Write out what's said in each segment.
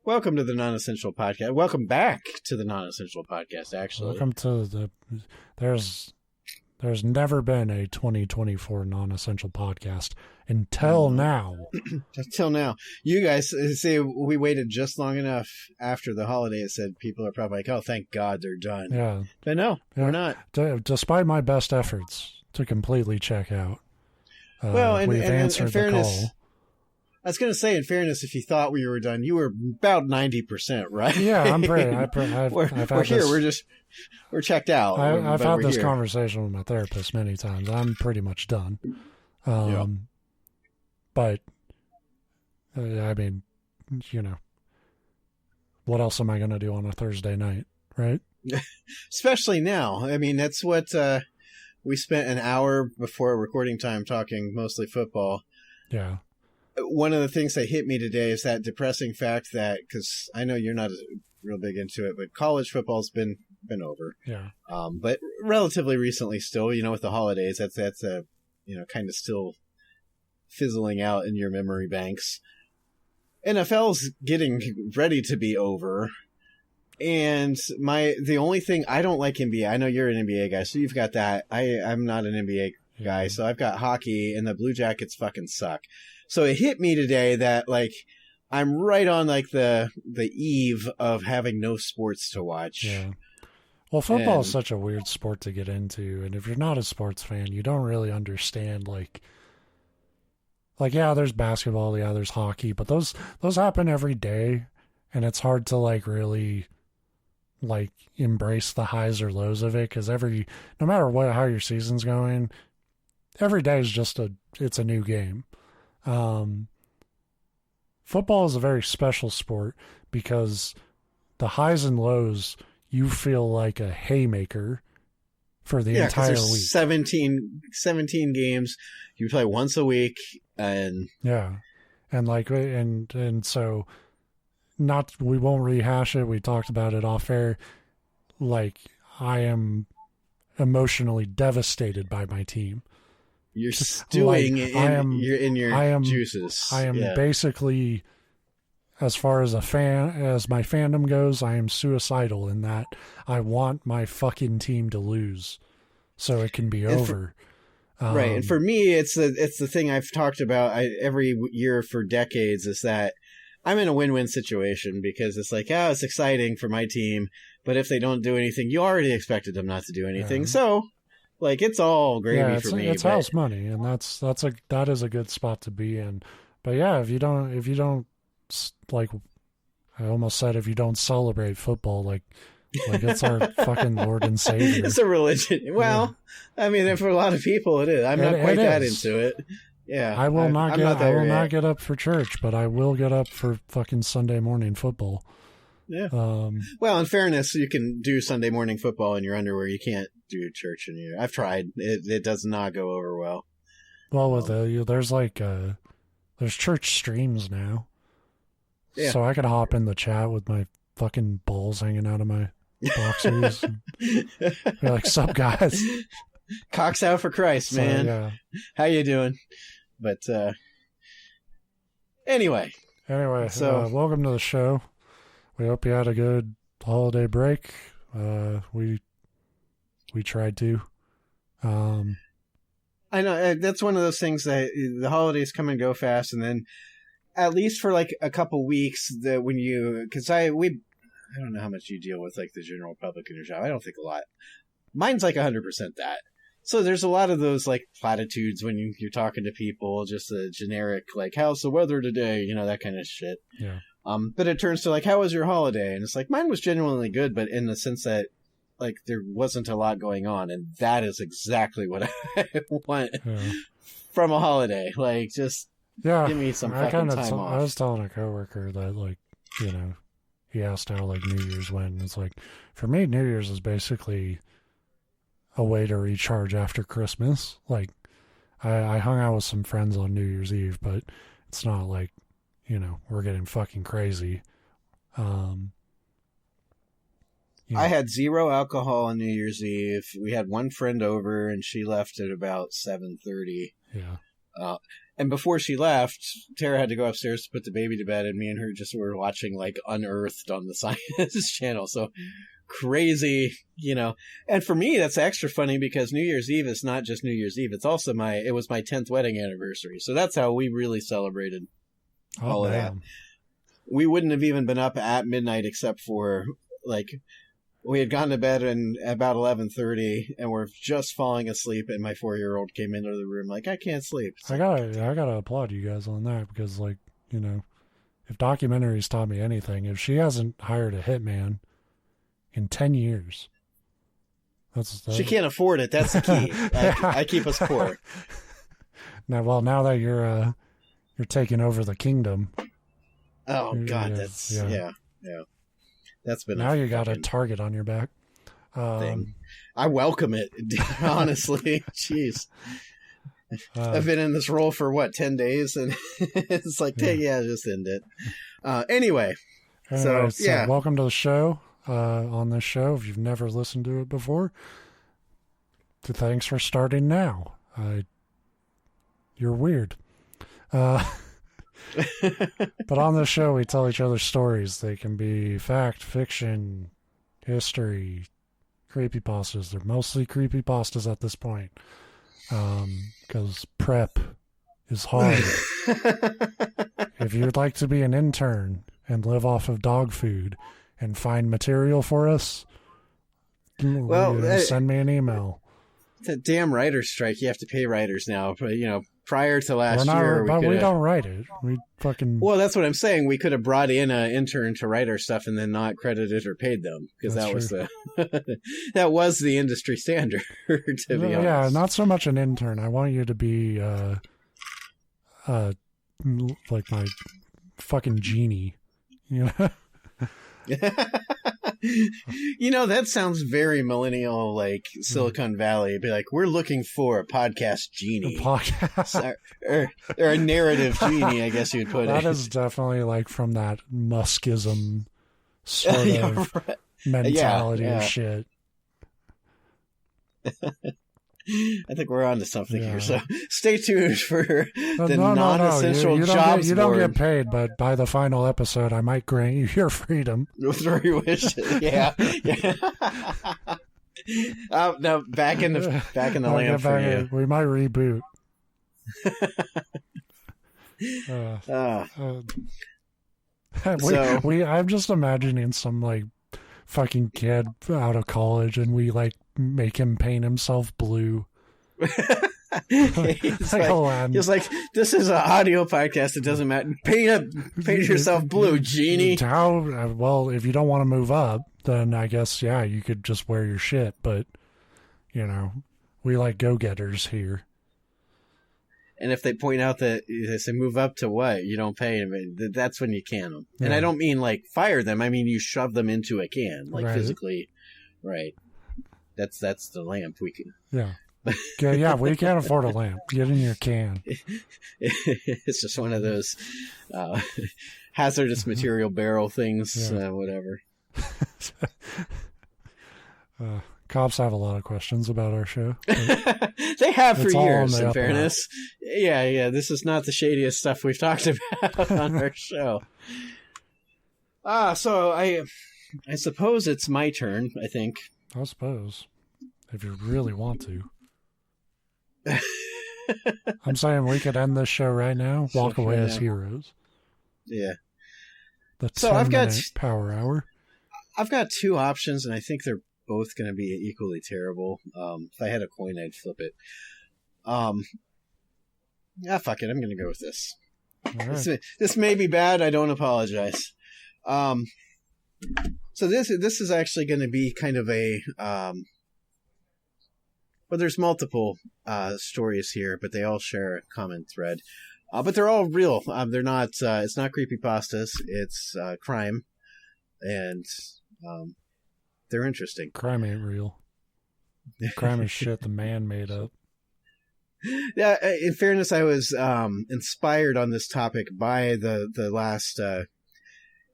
Welcome to the Non-Essential Podcast. Welcome back to the Non-Essential Podcast, actually. Welcome to the... There's never been a 2024 Non-Essential Podcast until now. Until now. You guys say we waited just long enough after the holiday. It said people are probably like, oh, thank God they're done. Yeah. But no, we're not. Despite my best efforts to completely check out, we've answered in fairness, the call. I was going to say, in fairness, if you thought we were done, you were about 90%, right? Yeah, I'm pretty. We're checked out. I've had this conversation with my therapist many times. I'm pretty much done. But, I mean, what else am I going to do on a Thursday night, right? Especially now. I mean, that's what we spent an hour before recording time talking mostly football. Yeah. One of the things that hit me today is that depressing fact that, because I know you're not real big into it, but college football's been over. Yeah. But relatively recently still, with the holidays, that's kind of still fizzling out in your memory banks. NFL's getting ready to be over. And the only thing, I don't like NBA. I know you're an NBA guy, so you've got that. I'm not an NBA guy, so I've got hockey, and the Blue Jackets fucking suck. So it hit me today that, I'm right on, the eve of having no sports to watch. Yeah. Well, football is such a weird sport to get into, and if you're not a sports fan, you don't really understand, yeah, there's basketball, yeah, there's hockey, but those happen every day, and it's hard to, really, embrace the highs or lows of it, because no matter how your season's going, every day is it's a new game. Football is a very special sport because the highs and lows, you feel like a haymaker for the entire week. 17 games. You play once a week, and yeah, and so we won't rehash it. We talked about it off air. I am emotionally devastated by my team. You're stewing in your juices. I am basically, as far as my fandom goes, I am suicidal in that I want my fucking team to lose so it can be over. Right. And for me, it's the thing I've talked about every year for decades, is that I'm in a win-win situation, because it's it's exciting for my team, but if they don't do anything, you already expected them not to do anything. Yeah. So, it's all gravy for me. It's house money, and that is a good spot to be in. But yeah, if you don't I almost said if you don't celebrate football, it's our fucking Lord and Savior. It's a religion. Well, yeah. I mean, for a lot of people, it is. I'm not quite that into it. Yeah, I will not get up for church, but I will get up for fucking Sunday morning football. Yeah. Well, in fairness, you can do Sunday morning football in your underwear. You can't do church in your. I've tried. It does not go over well. Well, there's there's church streams now. Yeah. So I could hop in the chat with my fucking balls hanging out of my boxers. You're like, sup, guys? Cocks out for Christ, man. Yeah. How you doing? But anyway. So welcome to the show. We hope you had a good holiday break. We tried to. I know that's one of those things that the holidays come and go fast, and then at least for a couple weeks, that when because I don't know how much you deal with the general public in your job. I don't think a lot. Mine's 100% that. So there's a lot of those platitudes when you're talking to people, just a generic how's the weather today, that kind of shit. Yeah. But it turns to how was your holiday? And it's mine was genuinely good, but in the sense that there wasn't a lot going on, and that is exactly what I want from a holiday. Just give me some fucking time off. I was telling a coworker that he asked how New Year's went, and it's for me, New Year's is basically a way to recharge after Christmas. I hung out with some friends on New Year's Eve, but it's not we're getting fucking crazy. I had 0 alcohol on New Year's Eve. We had one friend over, and she left at about 7:30. Yeah. And before she left, Tara had to go upstairs to put the baby to bed, and me and her just were watching like Unearthed on the Science Channel. So crazy, you know. And for me, that's extra funny because New Year's Eve is not just New Year's Eve; it's also it was my 10th wedding anniversary. So that's how we really celebrated all of that. We wouldn't have even been up at midnight except for like we had gone to bed in about 11:30 and we're just falling asleep, and my 4-year-old came into the room like, I can't sleep. I gotta applaud you guys on that, because like, you know, if documentaries taught me anything, if she hasn't hired a hitman in 10 years, she can't afford it. That's the key. I keep us poor. Now that you're taking over the kingdom. Oh God, that's yeah. That's been now you got a target on your back. Thing. I welcome it, honestly. Jeez, I've been in this role for 10 days, and it's like, just end it. Anyway, so welcome to the show. On this show, if you've never listened to it before, thanks for starting now. You're weird. But on this show, we tell each other stories. They can be fact, fiction, history, creepypastas. They're mostly creepypastas at this point, because prep is hard. If you'd like to be an intern and live off of dog food and find material for us, send me an email. It's a damn writer's strike. You have to pay writers now, but prior to last year, we don't write it. We fucking. Well, that's what I'm saying. We could have brought in an intern to write our stuff and then not credited or paid them, because that was that was the industry standard. To be honest, yeah, not so much an intern. I want you to be like my fucking genie. That sounds very millennial, like Silicon Valley. Be like, we're looking for a podcast genie. or a narrative genie, I guess you'd put it. That is definitely like from that Muskism sort of mentality of shit. I think we're on to something here. So stay tuned for the non-essential jobs. You don't get paid, but by the final episode, I might grant you your freedom. With three wishes. Yeah. No, back in the lamp for you. We might reboot. I'm just imagining some like fucking kid out of college, and we like make him paint himself blue. He's like, this is an audio podcast. It doesn't matter. Paint yourself blue, genie. Well, if you don't want to move up, then I guess you could just wear your shit. But we like go-getters here. And if they point out that they say move up to what, you don't pay them, that's when you can them. Yeah. And I don't mean like fire them. I mean you shove them into a can, like physically. Right. That's the lamp we can. Yeah, we can't afford a lamp. Get in your can. It's just one of those hazardous material barrel things, whatever. Cops have a lot of questions about our show. They have for years, in fairness. Yeah, this is not the shadiest stuff we've talked about on our show. So I suppose it's my turn, I think. I suppose. If you really want to. I'm saying we could end this show right now, walk away as heroes. Yeah. The 10-minute power hour. I've got two options, and I think they're both going to be equally terrible. If I had a coin, I'd flip it. Fuck it. I'm going to go with this. Right. This may be bad. I don't apologize. So this is actually going to be kind of a... well, there's multiple stories here, but they all share a common thread. But they're all real. They're not. It's not creepypastas. It's crime, and they're interesting. Crime ain't real. Crime is shit the man made up. Yeah. In fairness, I was inspired on this topic by the last.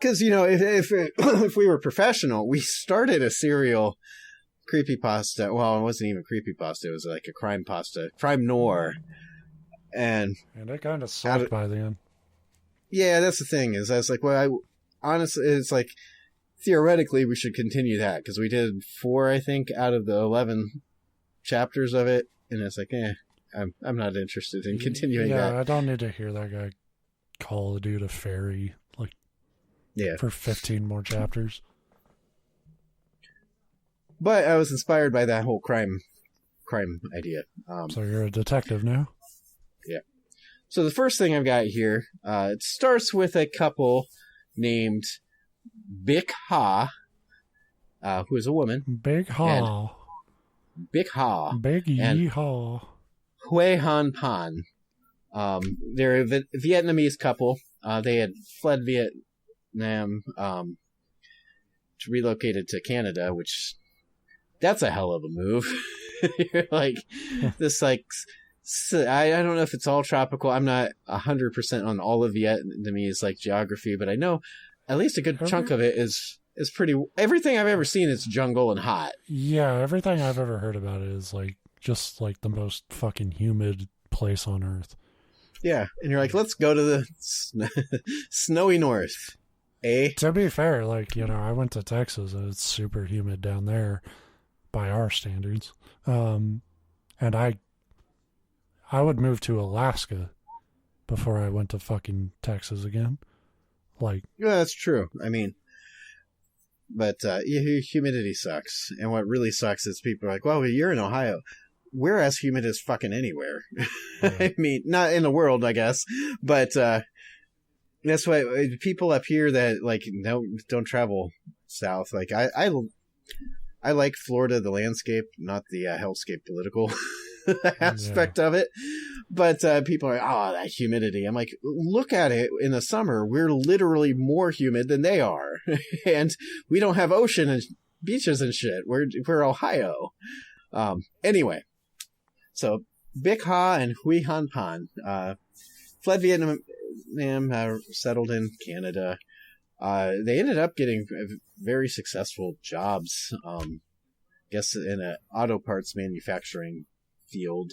Because if we were professional, we started a serial creepypasta. Well, it wasn't even creepypasta. It was like a crime pasta, crime noir. And it kind of sucked by the end. Yeah, that's the thing, is I was like, well, honestly, it's like, theoretically, we should continue that, because we did 4, I think, out of the 11 chapters of it, and it's like, I'm not interested in continuing that. Yeah, I don't need to hear that guy call the dude a fairy, like, for 15 more chapters. But I was inspired by that whole crime idea. So you're a detective now? Yeah. So the first thing I've got here, it starts with a couple named Big Ha, who is a woman. Big Ha. Big Ha. Big Yeehaw. Hui Han Pan. They're a Vietnamese couple. They had fled Vietnam, relocated to Canada, which, that's a hell of a move. You're like, this, like, I don't know if it's all tropical. I'm not 100% on all of Vietnamese, like, geography, but I know at least a good chunk of it is pretty, everything I've ever seen is jungle and hot. Yeah, everything I've ever heard about it is, like, just, like, the most fucking humid place on Earth. Yeah, and you're like, let's go to the snowy north. To be fair, like, you know, I went to Texas and it's super humid down there by our standards. And I would move to Alaska before I went to fucking Texas again. Like, yeah, that's true. I mean, but humidity sucks. And what really sucks is people are like, well, you're in Ohio. We're as humid as fucking anywhere. Yeah. I mean, not in the world, I guess, but that's why people up here that like don't travel south. Like I like Florida, the landscape, not the hellscape political aspect of it. But people are like, oh, that humidity. I'm like, look at it in the summer. We're literally more humid than they are, and we don't have ocean and beaches and shit. We're Ohio. Anyway. So, Big Ha and Hui Han Pan fled Vietnam, settled in Canada. They ended up getting very successful jobs, I guess in an auto parts manufacturing field.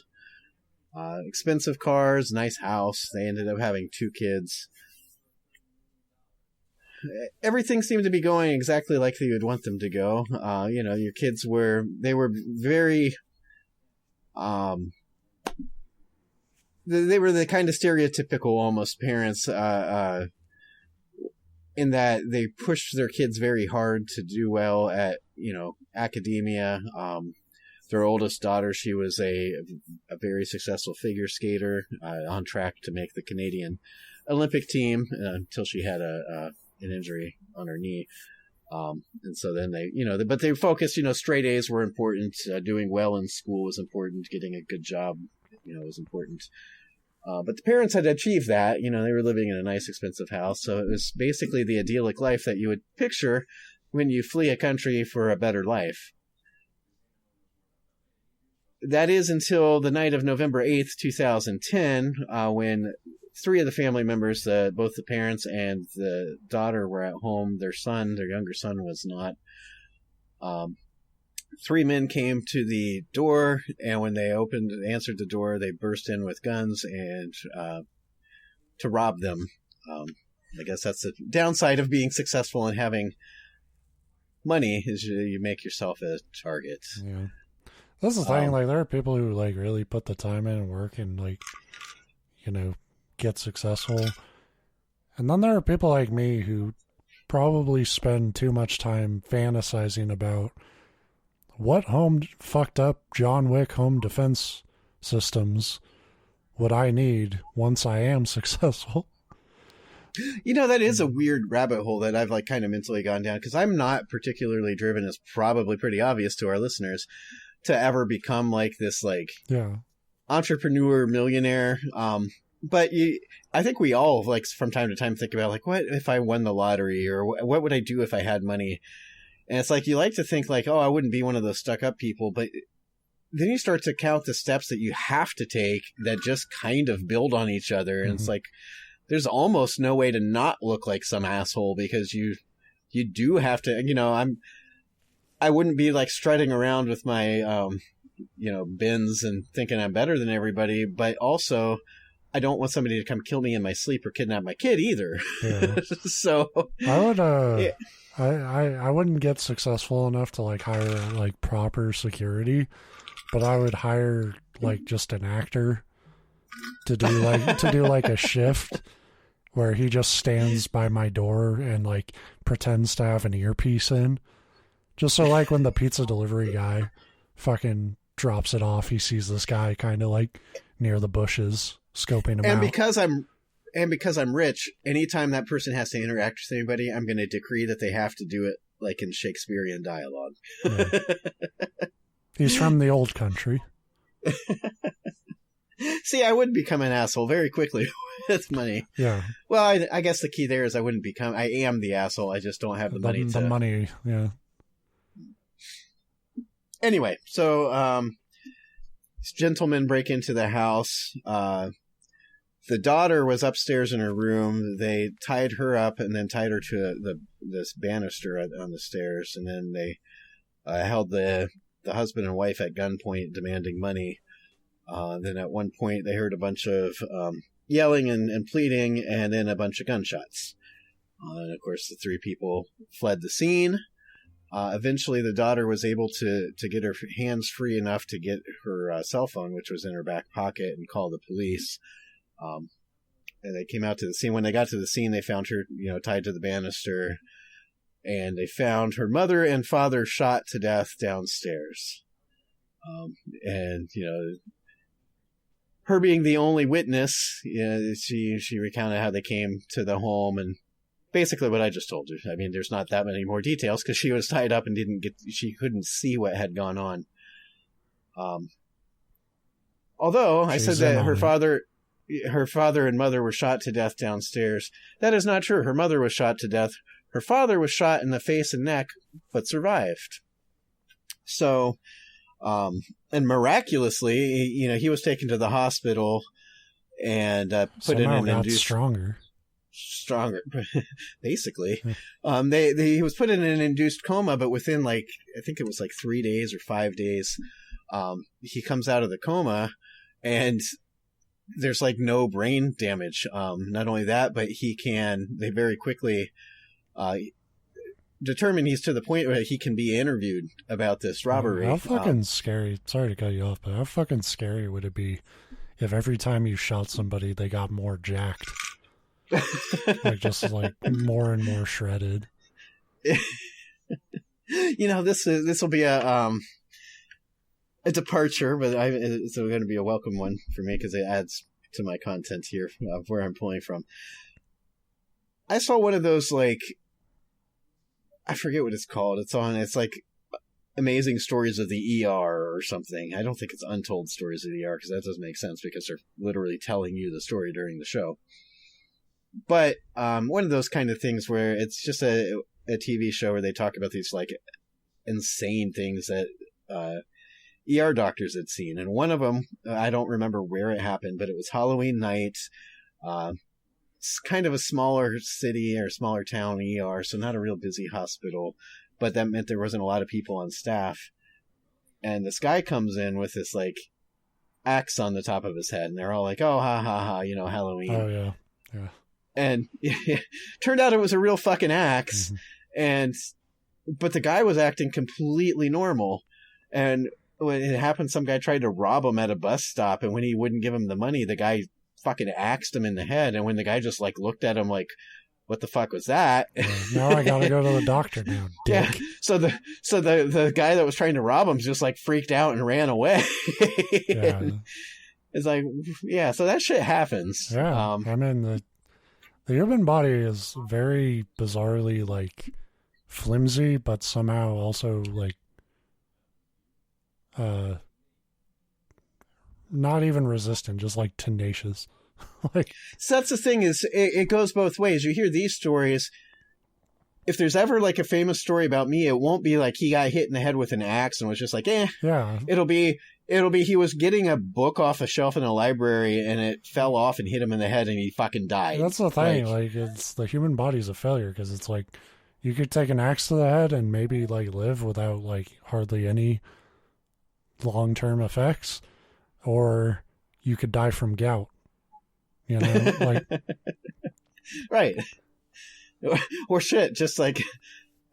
Expensive cars, nice house. They ended up having 2 kids. Everything seemed to be going exactly like you would want them to go. You know, your kids were very... they were the kind of stereotypical almost parents in that they pushed their kids very hard to do well at, you know, academia. Their oldest daughter, she was a very successful figure skater, on track to make the Canadian Olympic team until she had an injury on her knee. And so then they, you know, but they focused, you know, straight A's were important. Doing well in school was important. Getting a good job, you know, was important. But the parents had achieved that, you know, they were living in a nice, expensive house. So it was basically the idyllic life that you would picture when you flee a country for a better life. That is until the night of November 8th, 2010, when 3 of the family members, both the parents and the daughter, were at home. Their younger son, was not. 3 men came to the door, and when they answered the door, they burst in with guns and to rob them. I guess that's the downside of being successful and having money, is you make yourself a target. Yeah. That's the thing, like, there are people who, like, really put the time in and work and, like, you know, get successful. And then there are people like me who probably spend too much time fantasizing about what fucked up John Wick home defense systems would I need once I am successful. You know, that is a weird rabbit hole that I've, like, kind of mentally gone down, because I'm not particularly driven, as probably pretty obvious to our listeners, to ever become like this, like, entrepreneur millionaire. But I think we all, like, from time to time think about, like, what if I won the lottery, or what would I do if I had money? And it's like, you like to think like, oh, I wouldn't be one of those stuck up people, but then you start to count the steps that you have to take that just kind of build on each other. And it's like, there's almost no way to not look like some asshole, because you do have to, you know, I wouldn't be like strutting around with my, you know, bins and thinking I'm better than everybody, but also I don't want somebody to come kill me in my sleep or kidnap my kid either. Yeah. So I would yeah. I wouldn't get successful enough to like hire like proper security, but I would hire like just an actor to do like a shift where he just stands by my door and like pretends to have an earpiece in. Just so like when the pizza delivery guy fucking drops it off, he sees this guy kind of like near the bushes scoping him out. Because I'm rich, anytime that person has to interact with anybody, I'm going to decree that they have to do it like in Shakespearean dialogue. Yeah. He's from the old country. See, I would become an asshole very quickly with money. Yeah. Well, I guess the key there is I am the asshole. I just don't have the money. The money, yeah. Anyway, so this gentleman break into the house. The daughter was upstairs in her room. They tied her up and then tied her to this banister on the stairs, and then they held the husband and wife at gunpoint, demanding money. Then at one point they heard a bunch of yelling and pleading, and then a bunch of gunshots. And of course, the three people fled the scene. Eventually, the daughter was able to get her hands free enough to get her cell phone, which was in her back pocket, and call the police. And they came out to the scene. When they got to the scene, they found her, tied to the banister, and they found her mother and father shot to death downstairs. And her being the only witness, she recounted how they came to the home, and basically what I just told you. I mean, there's not that many more details because she was tied up and she couldn't see what had gone on. Although I said that her father and mother were shot to death downstairs. That is not true. Her mother was shot to death. Her father was shot in the face and neck, but survived. So, and miraculously, he was taken to the hospital and put in an induced stronger, basically. He was put in an induced coma, but within I think it was 3 days or 5 days, he comes out of the coma, and there's no brain damage. Not only that, but they very quickly determine he's to the point where he can be interviewed about this robbery. How fucking scary, sorry to cut you off, but how fucking scary would it be if every time you shot somebody, they got more jacked? Just more and more shredded. This will be a departure, but it's going to be a welcome one for me because it adds to my content here of where I'm pulling from. I saw one of those I forget what it's called. It's Amazing Stories of the ER or something. I don't think it's Untold Stories of the ER because that doesn't make sense because they're literally telling you the story during the show. But one of those kind of things where it's just a TV show where they talk about these insane things that ER doctors had seen. And one of them, I don't remember where it happened, but it was Halloween night. It's kind of a smaller city or smaller town ER, so not a real busy hospital, but that meant there wasn't a lot of people on staff. And this guy comes in with this axe on the top of his head, and they're all like, "Oh, ha ha ha, Halloween." Oh yeah, yeah. And turned out it was a real fucking axe, but the guy was acting completely normal. And when it happened, some guy tried to rob him at a bus stop, and when he wouldn't give him the money, the guy fucking axed him in the head. And when the guy just looked at him what the fuck was that? Now I gotta go to the doctor now, dick. Yeah. So the guy that was trying to rob him just freaked out and ran away. Yeah. It's so that shit happens. Yeah. I mean, the human body is very bizarrely flimsy, but somehow also not even resistant, just tenacious. So that's the thing is it goes both ways. You hear these stories. If there's ever a famous story about me, it won't be he got hit in the head with an axe and was just Yeah. It'll be he was getting a book off a shelf in a library and it fell off and hit him in the head and he fucking died. That's the thing. It's the human body's a failure because it's you could take an axe to the head and maybe live without hardly any long-term effects, or you could die from gout. You know, like, right. Or shit, just like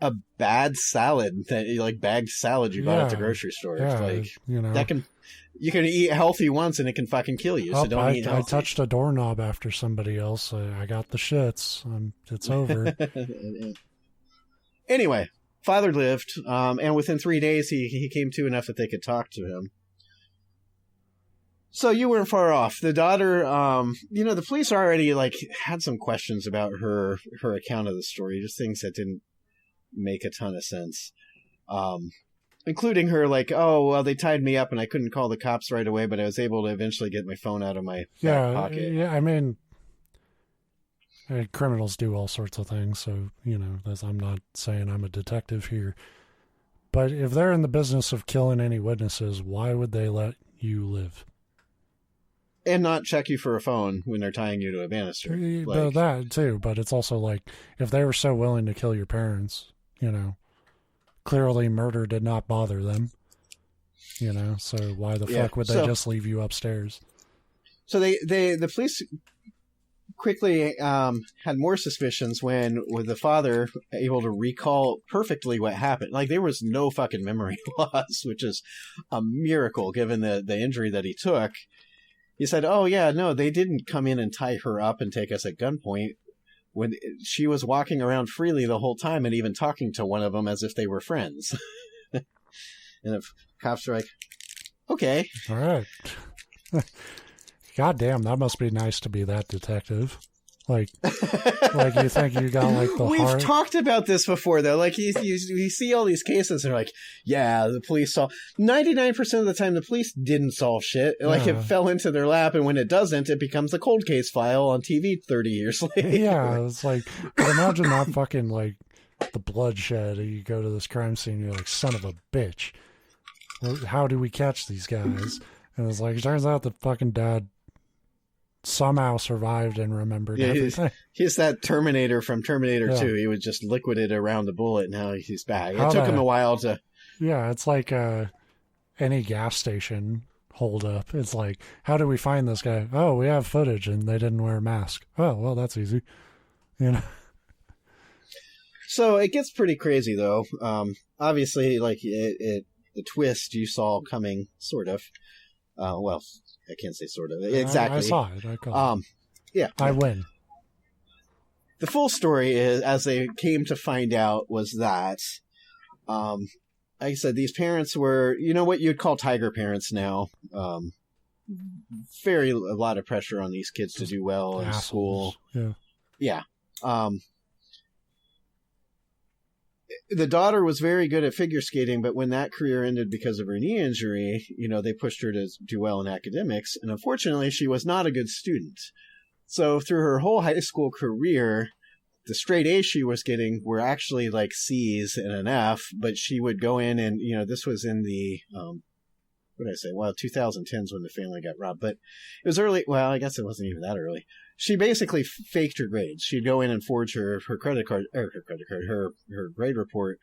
a bad salad that like bagged salad you bought at the grocery store. Yeah, like, you know, you can eat healthy once and it can fucking kill you. So don't eat healthy. I touched a doorknob after somebody else. I got the shits. It's over. Anyway, father lived, and within 3 days he came to enough that they could talk to him. So you weren't far off. The daughter, the police already like had some questions about her account of the story, just things that didn't make a ton of sense. Including her like, oh, well, they tied me up and I couldn't call the cops right away, but I was able to eventually get my phone out of my back pocket. Yeah, I mean, criminals do all sorts of things, so, you know, I'm not saying I'm a detective here. But if they're in the business of killing any witnesses, why would they let you live? And not check you for a phone when they're tying you to a banister. Like, that, too, but it's also like, if they were so willing to kill your parents, you know, clearly murder did not bother them, you know, so why the fuck would they just leave you upstairs? So the police quickly had more suspicions when with the father able to recall perfectly what happened. Like, there was no fucking memory loss, which is a miracle given the injury that he took. He said, oh yeah, no, they didn't come in and tie her up and take us at gunpoint. When she was walking around freely the whole time and even talking to one of them as if they were friends. And the cops are like, okay. All right. God damn, that must be nice to be that detective. Like you think you got like the We've talked about this before, though. Like, you see all these cases and they're like, yeah, the police saw 99% of the time the police didn't solve shit. Like, it fell into their lap, and when it doesn't, it becomes a cold case file on TV 30 years later. Yeah, it's like, but imagine that fucking, like, the bloodshed. You go to this crime scene, you're like, son of a bitch. How do we catch these guys? And it's like, it turns out that fucking dad somehow survived and remembered everything. He's that Terminator from Terminator 2. He would just liquidate around the bullet, and now he's back. It took him a while to... Yeah, it's like any gas station hold up. It's like, how do we find this guy? Oh, we have footage, and they didn't wear a mask. Oh, well, that's easy. You know? So it gets pretty crazy, though. Obviously, like, the twist you saw coming, sort of. Well, I can't say sort of. Exactly. I saw it. I called it. Yeah. I win. The full story is, as they came to find out, was that, like I said, these parents were, you know what you'd call tiger parents now. A lot of pressure on these kids to do well in school. Yeah. The daughter was very good at figure skating, but when that career ended because of her knee injury, you know, they pushed her to do well in academics. And unfortunately, she was not a good student. So through her whole high school career, the straight A's she was getting were actually like C's and an F, but she would go in and, you know, this was in the, what did I say? Well, 2010s when the family got robbed, but it was early. Well, I guess it wasn't even that early. She basically faked her grades. She'd go in and forge her grade report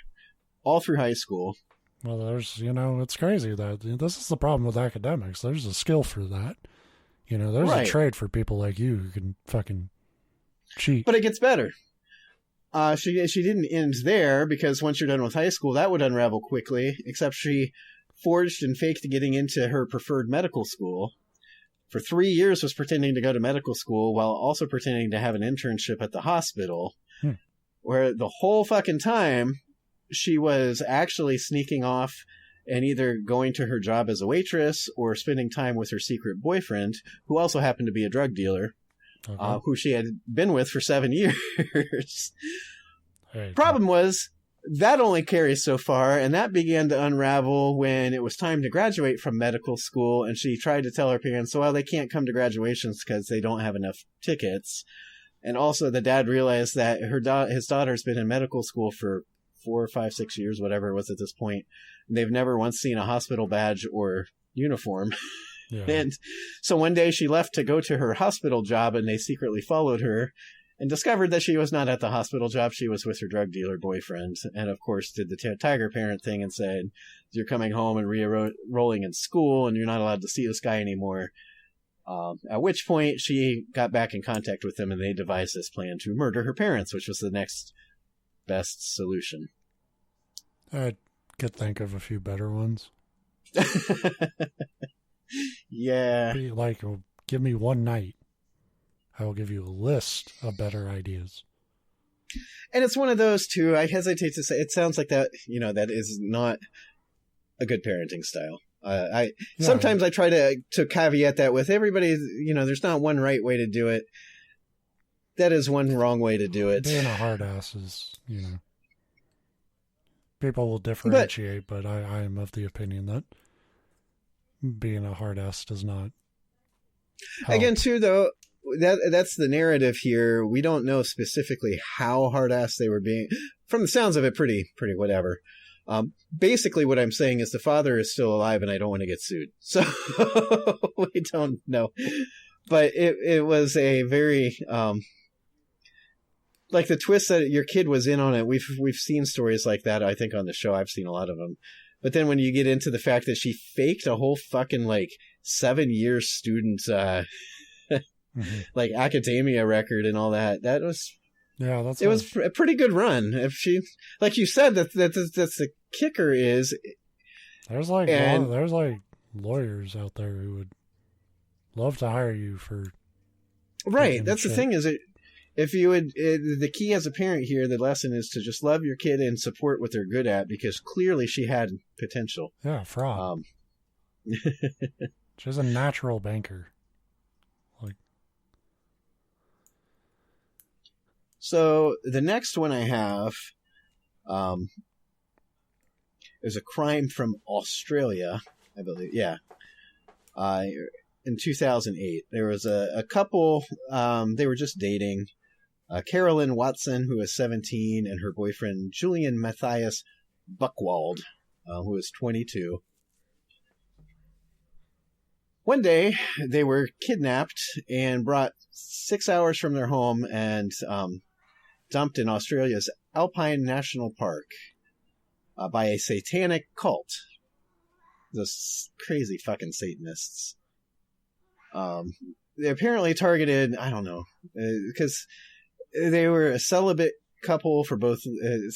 all through high school. Well, there's, you know, it's crazy that this is the problem with academics. There's a skill for that. You know, there's a trade for people like you who can fucking cheat. But it gets better. She didn't end there, because once you're done with high school, that would unravel quickly, except she forged and faked getting into her preferred medical school. For 3 years was pretending to go to medical school while also pretending to have an internship at the hospital, where the whole fucking time she was actually sneaking off and either going to her job as a waitress or spending time with her secret boyfriend, who also happened to be a drug dealer, who she had been with for 7 years. Problem was, that only carries so far, and that began to unravel when it was time to graduate from medical school, and she tried to tell her parents, well, they can't come to graduations because they don't have enough tickets. And also the dad realized that his daughter's been in medical school for 4, 5, 6 years, whatever it was at this point, and they've never once seen a hospital badge or uniform. Yeah. And so one day she left to go to her hospital job, and they secretly followed her and discovered that she was not at the hospital job. She was with her drug dealer boyfriend, and of course did the tiger parent thing and said, you're coming home and re-enrolling in school, and you're not allowed to see this guy anymore. At which point she got back in contact with them and they devised this plan to murder her parents, which was the next best solution. I could think of a few better ones. Yeah. Like, give me one night. I will give you a list of better ideas. And it's one of those, too, I hesitate to say, it sounds like that, that is not a good parenting style. Sometimes I try to caveat that with everybody, there's not one right way to do it. That is one wrong way to do it. Being a hard ass is, people will differentiate, but I am of the opinion that being a hard ass does not help. Again, too, though, that's the narrative here. We don't know specifically how hard ass they were being. From the sounds of it, pretty whatever. Basically, what I'm saying is the father is still alive, and I don't want to get sued. So we don't know. But it was a very like the twist that your kid was in on it. We've seen stories like that. I think on the show, I've seen a lot of them. But then when you get into the fact that she faked a whole fucking 7-year student like academia record and all that, that was. Yeah, it was a pretty good run. If she, like you said, that's the kicker is. There's lawyers out there who would love to hire you for. Right, that's the thing is if you would, the key as a parent here, the lesson is to just love your kid and support what they're good at because clearly she had potential. Yeah, fraud. She's a natural banker. So the next one I have is a crime from Australia, I believe. Yeah. In 2008, there was a couple, they were just dating. Carolyn Watson, who was 17, and her boyfriend, Julian Matthias Buchwald, who was 22. One day, they were kidnapped and brought 6 hours from their home and dumped in Australia's Alpine National Park by a satanic cult. Those crazy fucking Satanists. They apparently targeted, I don't know, because they were a celibate couple for both, it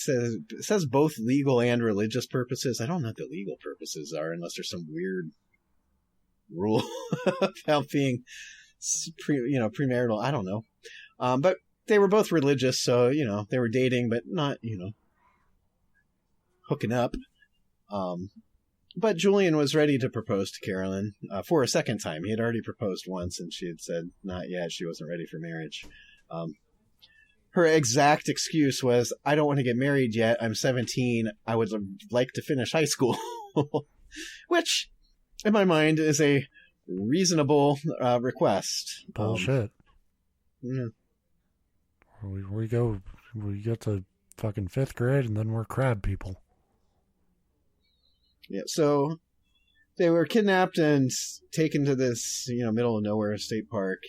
says both legal and religious purposes. I don't know what the legal purposes are unless there's some weird rule about being premarital. I don't know. But they were both religious, so, they were dating, but not, hooking up. But Julian was ready to propose to Carolyn for a second time. He had already proposed once, and she had said not yet. She wasn't ready for marriage. Her exact excuse was, I don't want to get married yet. I'm 17. I would like to finish high school. Which, in my mind, is a reasonable request. Bullshit. Yeah. We get to fucking 5th grade and then we're crab people. Yeah, so they were kidnapped and taken to this, middle of nowhere state park.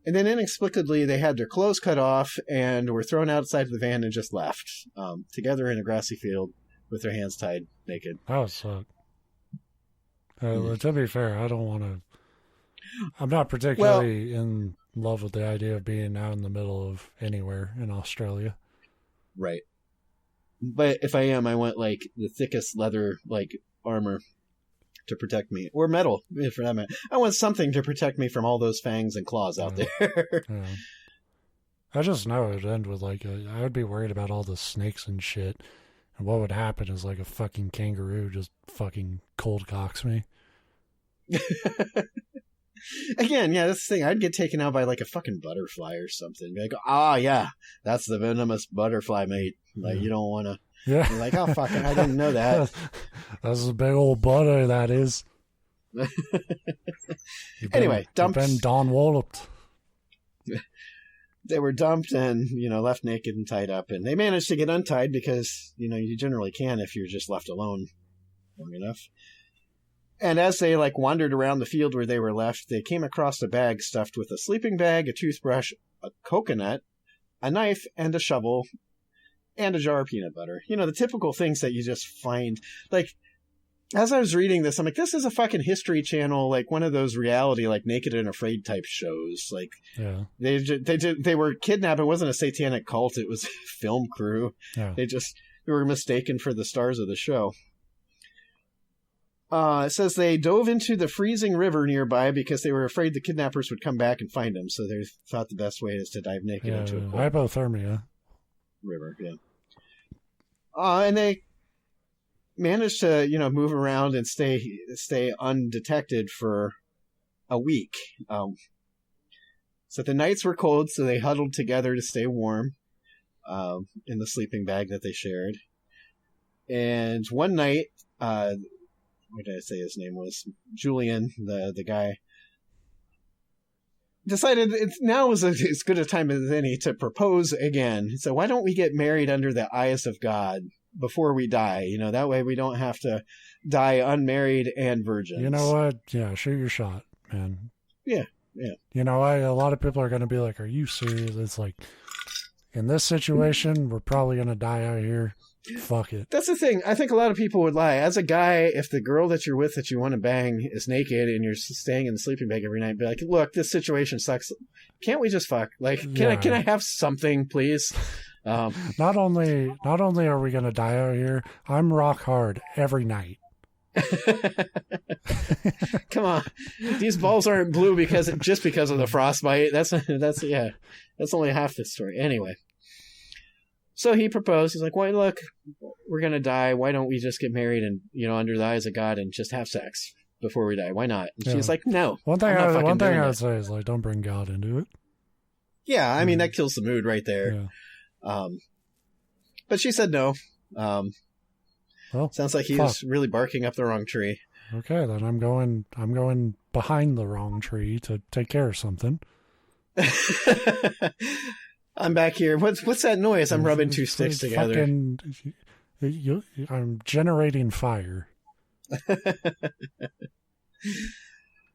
And then inexplicably they had their clothes cut off and were thrown outside the van and just left, together in a grassy field with their hands tied naked. That would suck. To be fair, I don't want to... I'm not particularly in love with the idea of being out in the middle of anywhere in Australia. Right. But if I am, I want the thickest leather armor to protect me, or metal for that matter. I want something to protect me from all those fangs and claws out there. Yeah. I just know it would end with I would be worried about all the snakes and shit, and what would happen is a fucking kangaroo just fucking cold cocks me. Again, yeah, that's the thing. I'd get taken out by a fucking butterfly or something. Be yeah, that's the venomous butterfly, mate. You don't want to. Yeah. You're oh, fuck, I didn't know that. That's a big old butter, that is. Anyway, dumped. You've been Don Walloped. They were dumped and, left naked and tied up. And they managed to get untied because, you generally can if you're just left alone long enough. And as they wandered around the field where they were left, they came across a bag stuffed with a sleeping bag, a toothbrush, a coconut, a knife, and a shovel, and a jar of peanut butter. The typical things that you just find. as I was reading this, I'm like, this is a fucking History Channel, like one of those reality, like Naked and Afraid type shows. Like, Yeah. they were kidnapped. It wasn't a satanic cult. It was a film crew. Yeah. They were mistaken for the stars of the show. It says they dove into the freezing river nearby because they were afraid the kidnappers would come back and find them. So they thought the best way is to dive naked into a cold hypothermia river. Yeah. And they managed to, move around and stay undetected for a week. So the nights were cold, so they huddled together to stay warm in the sleeping bag that they shared. And one night, what did I say his name was? Julian, the guy, decided now was as good a time as any to propose again. So why don't we get married under the eyes of God before we die? That way we don't have to die unmarried and virgins. You know what? Yeah, shoot your shot, man. Yeah. A lot of people are going to be like, are you serious? It's like, in this situation, we're probably going to die out here. Fuck it. That's the thing. I think a lot of people would lie. As a guy, if the girl that you're with that you want to bang is naked and you're staying in the sleeping bag every night, be like, look, this situation sucks. Can't we just fuck? Like, can I have something, please? Not only are we going to die out here, I'm rock hard every night. Come on. These balls aren't blue just because of the frostbite. That's only half the story. Anyway. So he proposed. He's like, well, look, we're going to die. Why don't we just get married and, under the eyes of God and just have sex before we die? Why not? And she's like, no. One thing I would say is, like, don't bring God into it. Yeah, I mean, that kills the mood right there. Yeah. But she said no. Well, sounds like he was really barking up the wrong tree. Okay, then I'm going behind the wrong tree to take care of something. I'm back here. What's that noise? I'm rubbing two sticks together. I'm generating fire.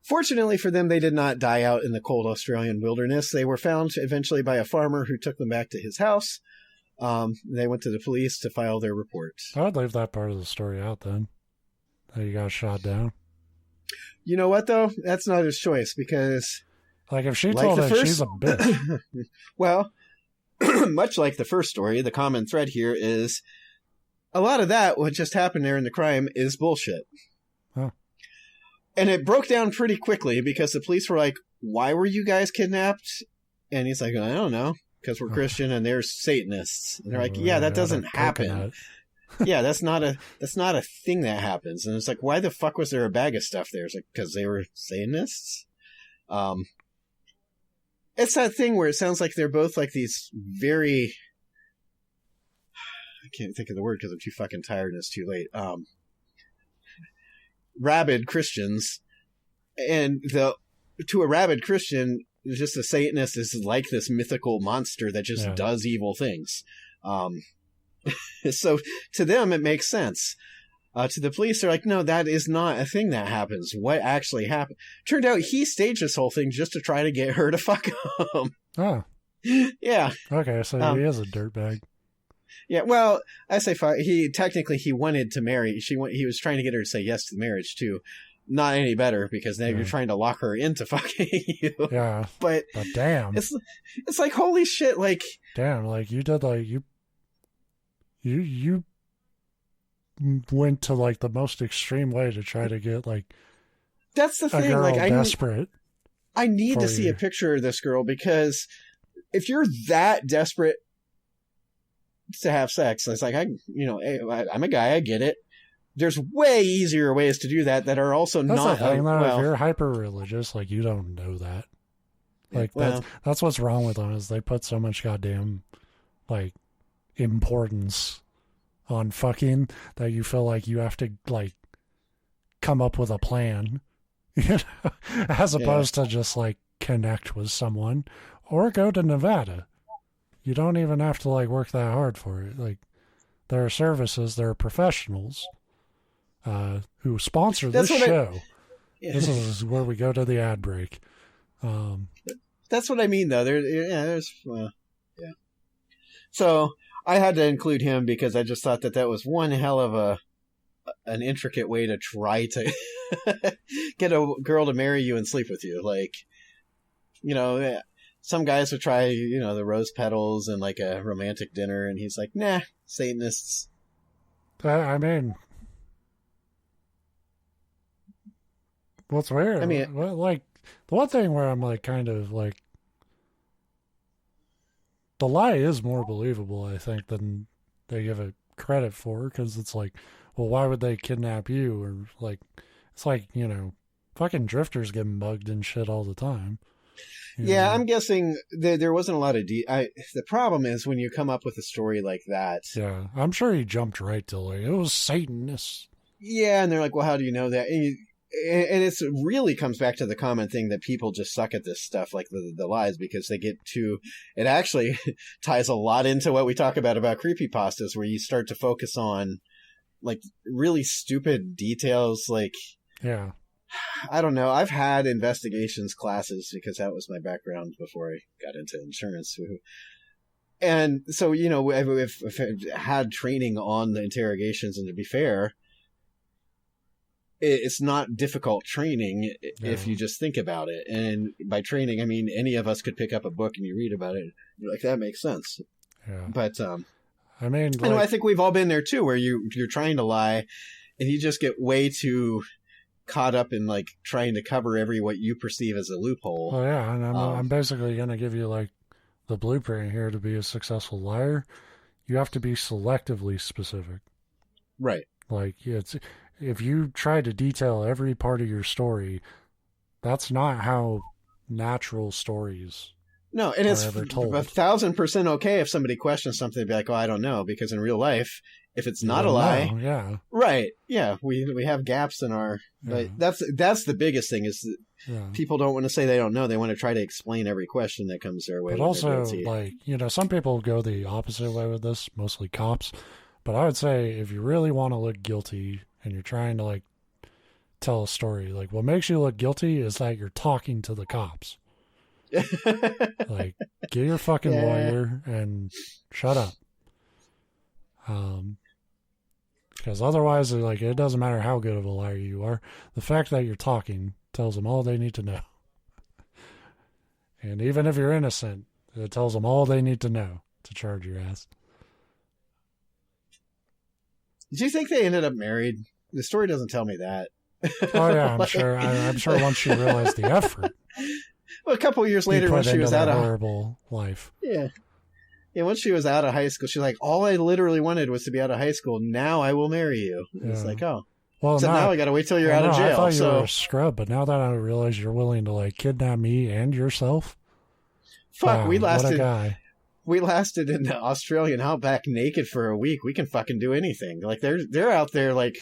Fortunately for them, they did not die out in the cold Australian wilderness. They were found eventually by a farmer who took them back to his house. They went to the police to file their report. I would leave that part of the story out then. That you got shot down. You know what, though? That's not his choice, because... Like, if she told it, she's a bitch. Well, much like the first story, the common thread here is a lot of that, what just happened there in the crime, is bullshit. Huh. And it broke down pretty quickly, because the police were like, why were you guys kidnapped? And he's like, I don't know, because we're Christian and they're Satanists. And they're like, yeah, that doesn't happen. Yeah, that's not a thing that happens. And it's like, why the fuck was there a bag of stuff there? It's like, because they were Satanists? It's that thing where it sounds like they're both like these very... I can't think of the word because I'm too fucking tired and it's too late. Rabid Christians. And to a rabid Christian, just a Satanist is like this mythical monster that just does evil things. So to them, it makes sense. To the police, they're like, no, that is not a thing that happens. What actually happened? Turned out he staged this whole thing just to try to get her to fuck him. Oh. Yeah. Okay, so he is a dirtbag. Yeah, well, I say fuck. He wanted to marry. He was trying to get her to say yes to the marriage, too. Not any better, because now you're trying to lock her into fucking you. Yeah. But damn. It's like, holy shit, like... Damn, like, you did, like, you went to like the most extreme way to try to get like that's the thing. Girl like desperate. I need to see a picture of this girl, because if you're that desperate to have sex, it's like I'm a guy, I get it. There's way easier ways to do that are also that's not. The thing, if you're hyper religious, like you don't know that. Like that's what's wrong with them is they put so much goddamn like importance on fucking that you feel like you have to like come up with a plan, as opposed to just like connect with someone or go to Nevada. You don't even have to like work that hard for it. Like there are services, there are professionals who sponsor this show. This is where we go to the ad break. That's what I mean, though. So I had to include him because I just thought that was one hell of a an intricate way to try to get a girl to marry you and sleep with you. Like, you know, some guys would try, you know, the rose petals and like a romantic dinner, and he's like, nah, Satanists. I mean, what's weird? I mean, like, the one thing where I'm like, kind of like, the lie is more believable, I think, than they give it credit for, because it's like, well, why would they kidnap you? Or like, it's like, you know, fucking drifters get mugged and shit all the time. Yeah, know? I'm guessing there wasn't a lot of the problem is when you come up with a story like that. Yeah, I'm sure he jumped right to like, it was Satanists. Yeah, and they're like, well, how do you know that? And it really comes back to the common thing that people just suck at this stuff, like the lies, because they get too. It actually ties a lot into what we talk about creepypastas, where you start to focus on like really stupid details. Like, yeah, I don't know. I've had investigations classes because that was my background before I got into insurance. And so, you know, I've had training on the interrogations, and to be fair, it's not difficult training if you just think about it. And by training, I mean any of us could pick up a book and you read about it. You're like, that makes sense. Yeah. But I mean, like, I think we've all been there too, where you're trying to lie, and you just get way too caught up in like trying to cover what you perceive as a loophole. Oh yeah, and I'm basically gonna give you like the blueprint here to be a successful liar. You have to be selectively specific. Right. Like if you try to detail every part of your story, that's not how natural stories. No, and it's 1,000% okay if somebody questions something, be like, "Oh, I don't know," because in real life, if it's not a lie, yeah, right, yeah, we have gaps in our. But that's the biggest thing is that people don't want to say they don't know; they want to try to explain every question that comes their way. But also, like, you know, some people go the opposite way with this, mostly cops. But I would say if you really want to look guilty and you're trying to like tell a story, like what makes you look guilty is that you're talking to the cops. Like, get your fucking lawyer and shut up. Because otherwise, like, it doesn't matter how good of a liar you are. The fact that you're talking tells them all they need to know. And even if you're innocent, it tells them all they need to know to charge your ass. Do you think they ended up married? The story doesn't tell me that. Oh yeah, I'm sure. I'm sure once she realized the effort. Well, a couple of years later, when she was out of horrible life. Yeah, once she was out of high school, she's like, "All I literally wanted was to be out of high school. Now I will marry you." Yeah. It's like, oh, well, so now I got to wait till you're out of jail. I thought you were a scrub, but now that I realize you're willing to like kidnap me and yourself. Fuck, wow, what a guy. We lasted in the Australian outback naked for a week. We can fucking do anything. Like they're out there like,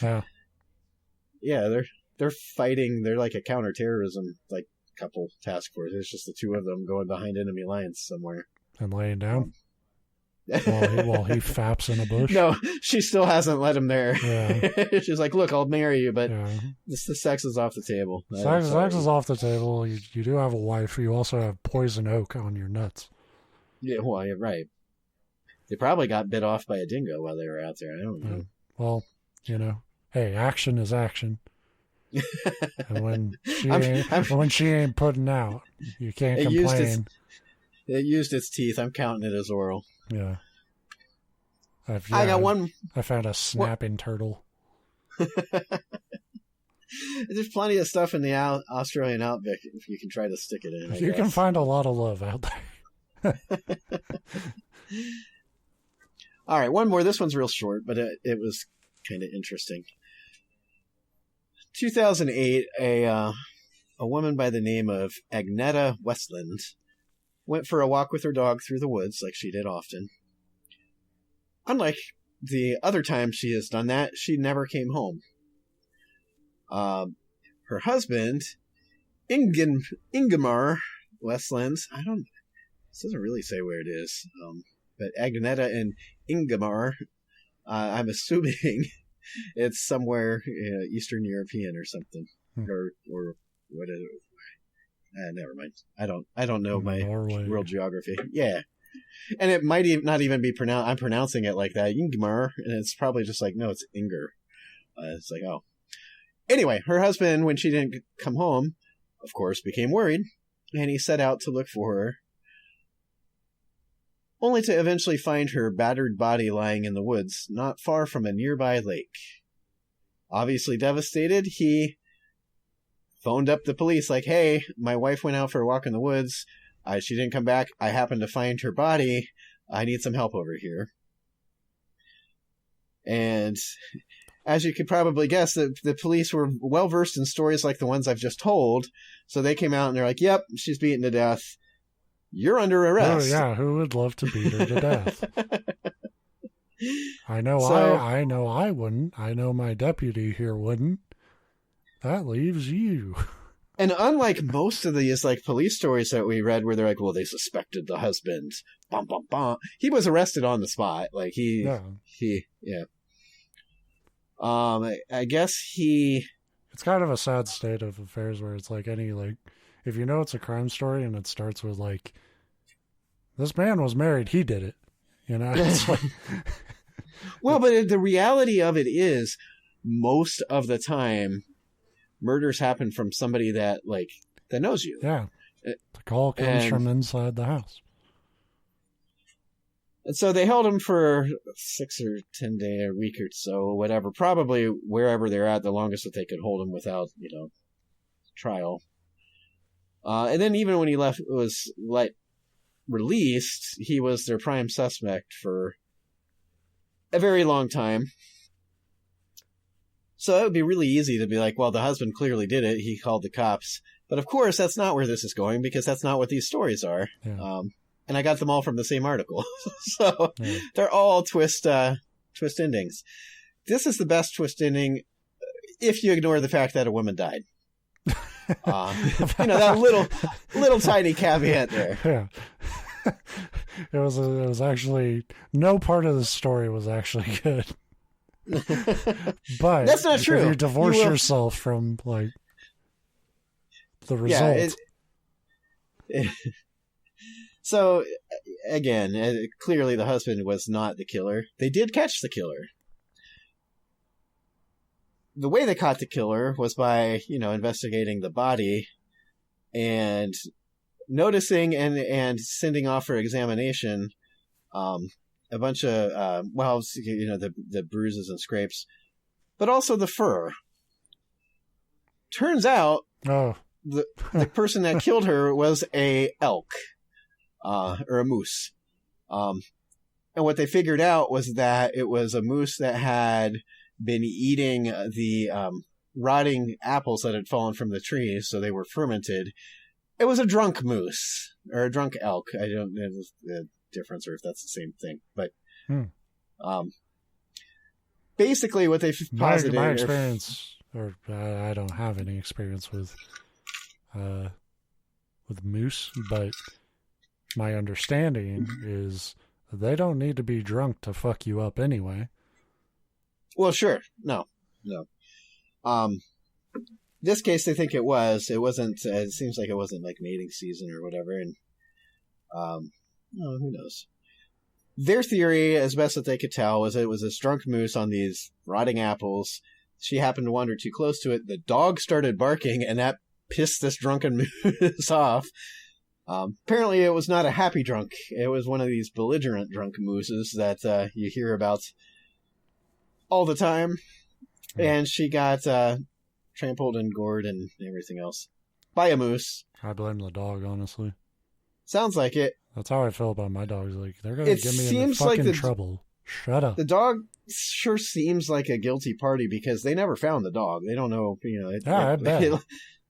they're fighting. They're like a counterterrorism like couple task force. It's just the two of them going behind enemy lines somewhere and laying down while he faps in a bush. No, she still hasn't let him there. Yeah. She's like, "Look, I'll marry you, but the sex is off the table." Sex is off the table. You do have a wife. You also have poison oak on your nuts. Yeah, well, you're right. They probably got bit off by a dingo while they were out there. I don't know. Well, you know, hey, action is action. And when she ain't putting out, you can't complain. It used its teeth. I'm counting it as oral. Yeah. I got one. I found a snapping turtle. There's plenty of stuff in the Australian outback if you can try to stick it in. You can find a lot of love out there. All right, one more. This one's real short, but it was kind of interesting. 2008, a woman by the name of Agneta Westland went for a walk with her dog through the woods like she did often. Unlike the other times she has done that, she never came home. Her husband, Ingemar Westland, this doesn't really say where it is, but Agneta and Ingemar, I'm assuming it's somewhere Eastern European or something, or what is it? Never mind. I don't know my world geography. Yeah, and it might not even be pronounced. I'm pronouncing it like that, Ingemar, and it's probably just like no, it's Inger. It's like, oh. Anyway, her husband, when she didn't come home, of course, became worried, and he set out to look for her, only to eventually find her battered body lying in the woods, not far from a nearby lake. Obviously devastated, he phoned up the police like, hey, my wife went out for a walk in the woods. She didn't come back. I happened to find her body. I need some help over here. And as you could probably guess, the police were well-versed in stories like the ones I've just told. So they came out and they're like, yep, she's beaten to death. You're under arrest. Oh, yeah. Who would love to beat her to death? I know I wouldn't. I know my deputy here wouldn't. That leaves you. And unlike most of these like police stories that we read where they're like, well, they suspected the husband. Bum, bum, bum. He was arrested on the spot. Like yeah. I guess it's kind of a sad state of affairs where it's like if you know it's a crime story and it starts with like, this man was married, he did it. You know? It's like... Well, but the reality of it is most of the time murders happen from somebody that knows you. Yeah. The call comes from inside the house. And so they held him for 6 or 10 days, a week or so, whatever. Probably wherever they're at, the longest that they could hold him without, trial. And then even when he was released, he was their prime suspect for a very long time. So it would be really easy to be like, well, the husband clearly did it. He called the cops. But of course, that's not where this is going because that's not what these stories are. Yeah. And I got them all from the same article. So they're all twist endings. This is the best twist ending if you ignore the fact that a woman died. That little tiny caveat there. Yeah. It was actually, no part of the story was actually good. But that's not true. If you divorce yourself from the result. So again, clearly the husband was not the killer. They did catch the killer. The way they caught the killer was by, investigating the body and noticing and sending off for examination a bunch of, the bruises and scrapes, but also the fur. Turns out the person that killed her was a elk, or a moose. And what they figured out was that it was a moose that had been eating the rotting apples that had fallen from the trees, so they were fermented. It was a drunk moose, or a drunk elk. I don't know the difference or if that's the same thing. But basically what they posited... My experience, or I don't have any experience with moose, but my understanding is they don't need to be drunk to fuck you up anyway. Well, sure. No. This case, they think it was. It wasn't. It seems like it wasn't like mating season or whatever. And who knows? Their theory, as best that they could tell, was it was this drunk moose on these rotting apples. She happened to wander too close to it. The dog started barking, and that pissed this drunken moose off. Apparently, it was not a happy drunk. It was one of these belligerent drunk mooses that you hear about all the time. And she got trampled and gored and everything else by a moose. I blame the dog, honestly. Sounds like it. That's how I feel about my dogs. Like, they're going to get me in fucking trouble. Shut up. The dog sure seems like a guilty party because they never found the dog. They don't know, I bet.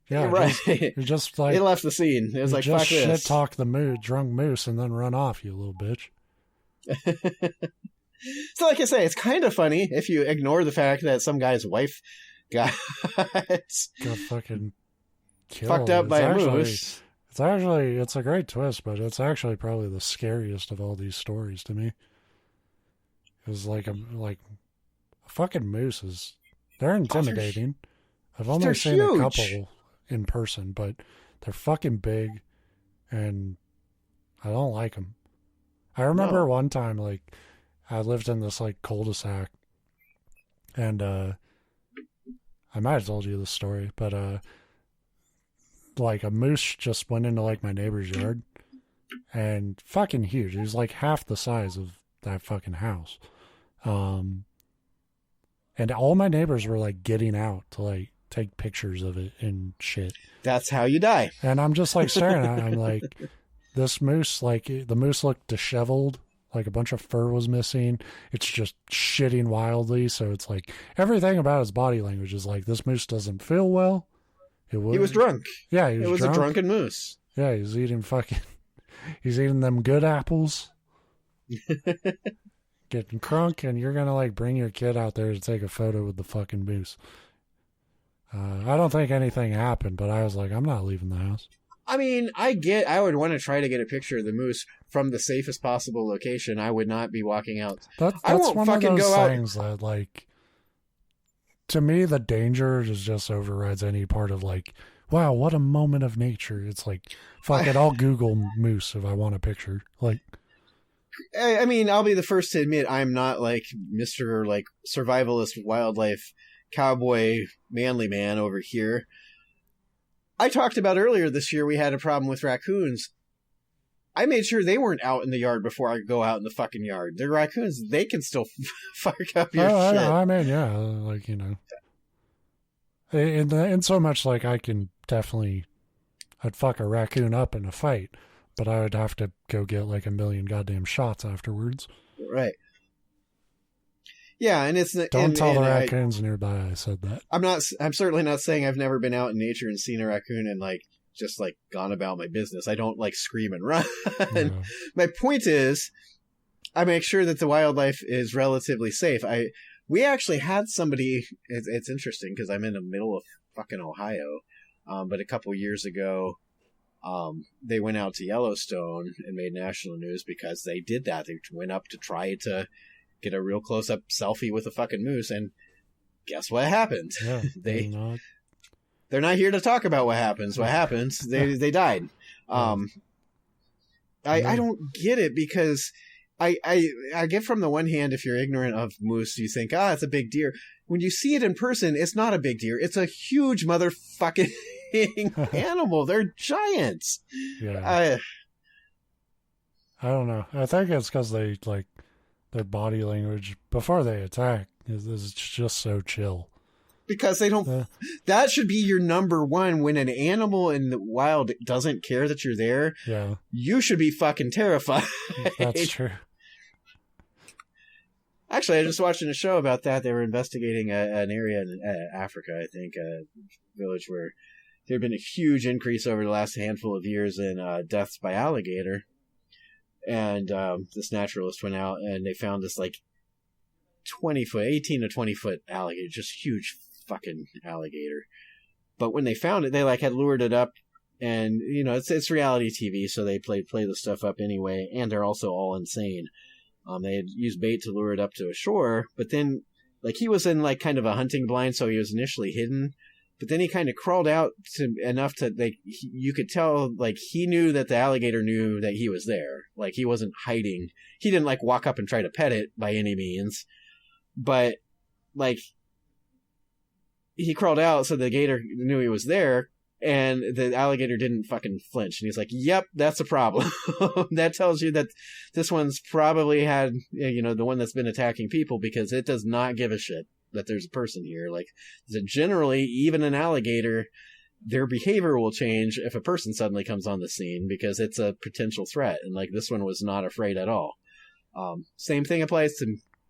Yeah, right. Just like, they left the scene. It was like, fuck this. Just shit talk the drunk moose and then run off, you little bitch. So like I say, it's kind of funny if you ignore the fact that some guy's wife got fucking killed. Fucked up by a moose. It's a great twist, but it's actually probably the scariest of all these stories to me. It was like a fucking moose they're intimidating. I've only seen huge. A couple in person, but they're fucking big, and I don't like them. I remember one time, I lived in this cul-de-sac, and I might have told you this story, but like a moose just went into like my neighbor's yard, and fucking huge. It was like half the size of that fucking house. And all my neighbors were like getting out to like take pictures of it and shit. That's how you die. And I'm just like staring at it. I'm like, this moose, like the moose looked disheveled, like a bunch of fur was missing. It's just shitting wildly. So it's like everything about his body language is like, this moose doesn't feel well. He was drunk. Yeah, it was drunk. A drunken moose. Yeah, he's eating he's eating them good apples. Getting crunk, and you're gonna like bring your kid out there to take a photo with the fucking moose. I don't think anything happened, but I was like, I'm not leaving the house. I mean, I would want to try to get a picture of the moose from the safest possible location. I would not be walking out. That's I won't one fucking of those go things that, like, to me, the danger just overrides any part of like, wow, what a moment of nature. It's like, fuck it, I'll Google moose if I want a picture. Like, I mean, I'll be the first to admit I'm not like Mr. like survivalist wildlife cowboy manly man over here. I talked about earlier this year we had a problem with raccoons. I made sure they weren't out in the yard before I go out in the fucking yard. They're raccoons. They can still fuck up your shit. I mean, yeah, like, you know. In so much, like, I'd fuck a raccoon up in a fight, but I would have to go get, like, 1 million goddamn shots afterwards. Right. Yeah, and it's... Don't tell the raccoons nearby I said that. I'm certainly not saying I've never been out in nature and seen a raccoon and, like, just, like, gone about my business. I don't, like, scream and run. No. My point is, I make sure that the wildlife is relatively safe. We actually had somebody... It's interesting, because I'm in the middle of fucking Ohio, but a couple years ago, they went out to Yellowstone and made national news because they did that. They went up to try to get a real close-up selfie with a fucking moose, and guess what happened? Yeah, they're not here to talk about what happens. What happens? They died. I don't get it, because I get from the one hand, if you're ignorant of moose, you think, it's a big deer. When you see it in person, it's not a big deer. It's a huge motherfucking animal. They're giants. Yeah. I don't know. I think it's because they, like, their body language before they attack is just so chill. Because they don't... that should be your number one. When an animal in the wild doesn't care that you're there, yeah, you should be fucking terrified. That's true. Actually, I was just watching a show about that. They were investigating an area in Africa, I think, a village where there had been a huge increase over the last handful of years in deaths by alligator. And this naturalist went out and they found this like 18 to 20 foot alligator, just huge fucking alligator. But when they found it, they like had lured it up, and you know it's reality TV, so they play the stuff up anyway, and they're also all insane. They had used bait to lure it up to a shore, but then like he was in like kind of a hunting blind, so he was initially hidden. But then he kind of crawled out enough to, like, you could tell, like, he knew that the alligator knew that he was there. Like, he wasn't hiding. He didn't, like, walk up and try to pet it by any means. But, like, he crawled out so the gator knew he was there, and the alligator didn't fucking flinch. And he's like, yep, that's a problem. That tells you that this one's probably had, you know, the one that's been attacking people, because it does not give a shit that there's a person here. Like, generally, even an alligator, their behavior will change if a person suddenly comes on the scene, because it's a potential threat. And like, this one was not afraid at all. Same thing applies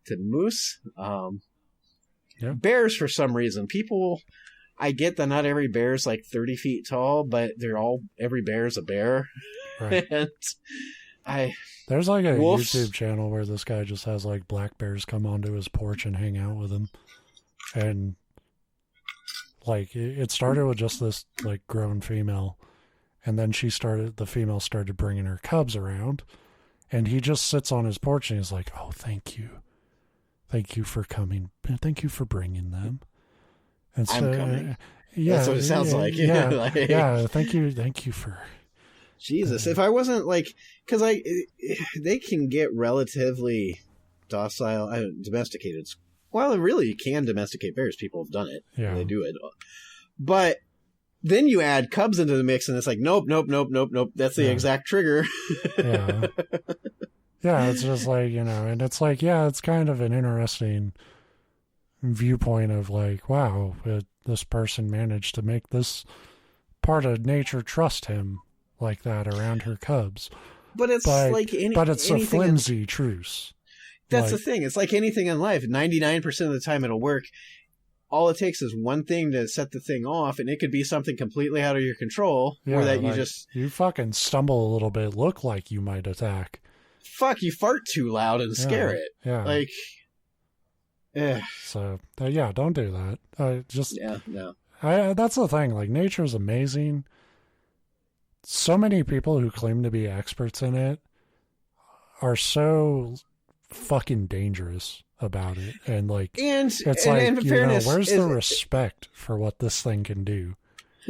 to moose. Yeah. Bears, for some reason, people, I get that not every bear's like 30 feet tall, but every bear's a bear. Right. And there's like a wolves. YouTube channel where this guy just has like black bears come onto his porch and hang out with him. And like it started with just this like grown female, and then the female started bringing her cubs around, and he just sits on his porch and he's like, oh, thank you for coming, thank you for bringing them. And so I'm coming. Yeah, that's what it sounds like. Yeah, like, yeah, thank you for Jesus. If I wasn't like, because they can get relatively docile, domesticated Well, really, you can domesticate bears. People have done it. Yeah. They do it. But then you add cubs into the mix, and it's like, nope. That's the exact trigger. Yeah. Yeah, it's just like, and it's like, yeah, it's kind of an interesting viewpoint of like, wow, this person managed to make this part of nature trust him like that around her cubs. But it's but it's a flimsy truce. That's the thing. It's like anything in life. 99% of the time it'll work. All it takes is one thing to set the thing off, and it could be something completely out of your control, or that you fucking stumble a little bit, look like you might attack. Fuck, you fart too loud and scare it. Yeah. Like, So, yeah, don't do that. No. That's the thing. Like, nature is amazing. So many people who claim to be experts in it are so fucking dangerous about it, and like, it's fairness, where's the respect for what this thing can do?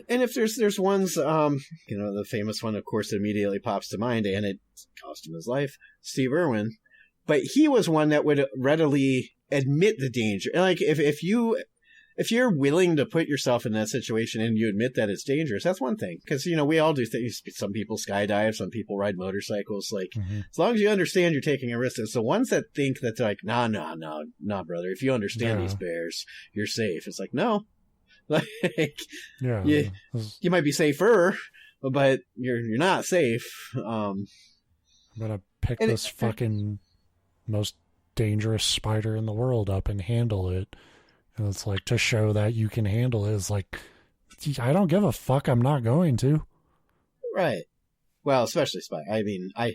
And if there's ones, the famous one, of course, that immediately pops to mind, and it cost him his life, Steve Irwin, but he was one that would readily admit the danger. And like, if you're willing to put yourself in that situation and you admit that it's dangerous, that's one thing. Because, we all do things. Some people skydive, some people ride motorcycles. Like, as long as you understand you're taking a risk. It's the ones that think that they're like, nah, brother. If you understand these bears, you're safe. It's like, no. Like, you might be safer, but you're not safe. I'm gonna pick this fucking most dangerous spider in the world up and handle it. And it's like, to show that you can handle it is like, I don't give a fuck. I'm not going to. Right. Well, especially spider. I mean, I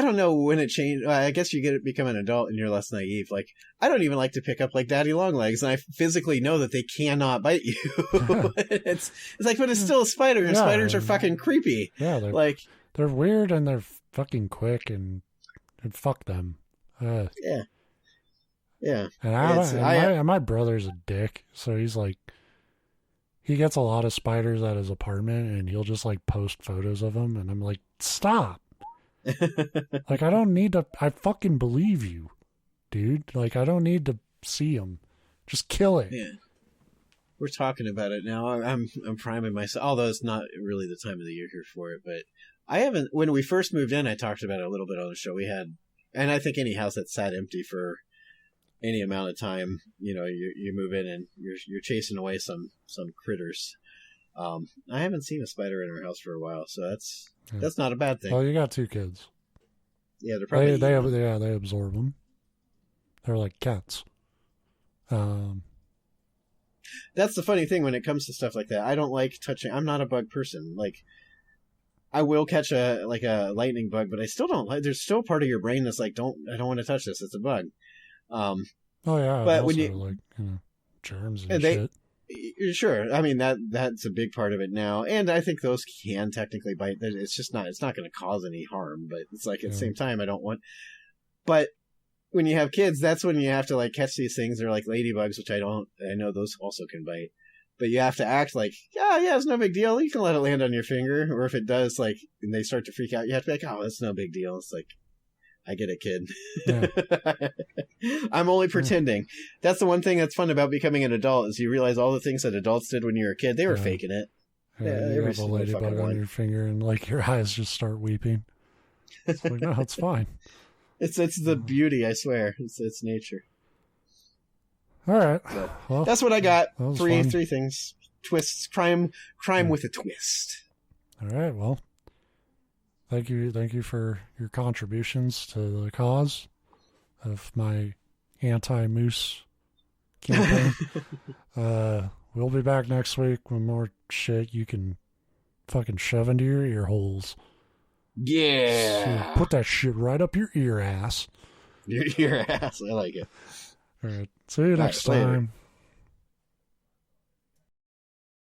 don't know when it changed. I guess you become an adult and you're less naive. Like, I don't even like to pick up like daddy long legs, and I physically know that they cannot bite you. it's like, but it's still a spider, and spiders are fucking creepy. Yeah, they're weird and they're fucking quick, and fuck them. Yeah. And my brother's a dick, so he's like, he gets a lot of spiders at his apartment, and he'll just like post photos of them, and I'm like, stop. Like, I don't need to. I fucking believe you, dude. Like, I don't need to see them. Just kill it. Yeah. We're talking about it now. I'm priming myself, although it's not really the time of the year here for it. But I haven't. When we first moved in, I talked about it a little bit on the show. We had, and I think any house that's sat empty for any amount of time, you move in and you're chasing away some critters. I haven't seen a spider in our house for a while, so that's not a bad thing. Well, you got 2 kids. Yeah, they're probably they absorb them. They're like cats. That's the funny thing when it comes to stuff like that. I don't like touching. I'm not a bug person. Like, I will catch a lightning bug, but I still don't like. There's still part of your brain that's like, I don't want to touch this. It's a bug. Oh yeah, but when germs and shit. Sure. I mean, that's a big part of it now. And I think those can technically bite. It's just not, it's not going to cause any harm, but it's like at the same time, I don't want, but when you have kids, that's when you have to like catch these things. They're like ladybugs, which I know those also can bite, but you have to act like, yeah, it's no big deal. You can let it land on your finger. Or if it does, like, and they start to freak out, you have to be like, oh, that's no big deal. It's like, I get it, kid. Yeah. I'm only pretending. That's the one thing that's fun about becoming an adult is you realize all the things that adults did when you were a kid. They were faking it. Yeah, you have a ladybug on your finger and like your eyes just start weeping. It's like, no, it's fine. It's the beauty, I swear. It's nature. All right. So, well, that's what I got. Three things. Twists. Crime with a twist. All right. Well, thank you for your contributions to the cause of my anti-moose campaign. We'll be back next week with more shit you can fucking shove into your ear holes. Yeah. So put that shit right up your ear ass. Your ear ass. I like it. All right. See you next time. Later.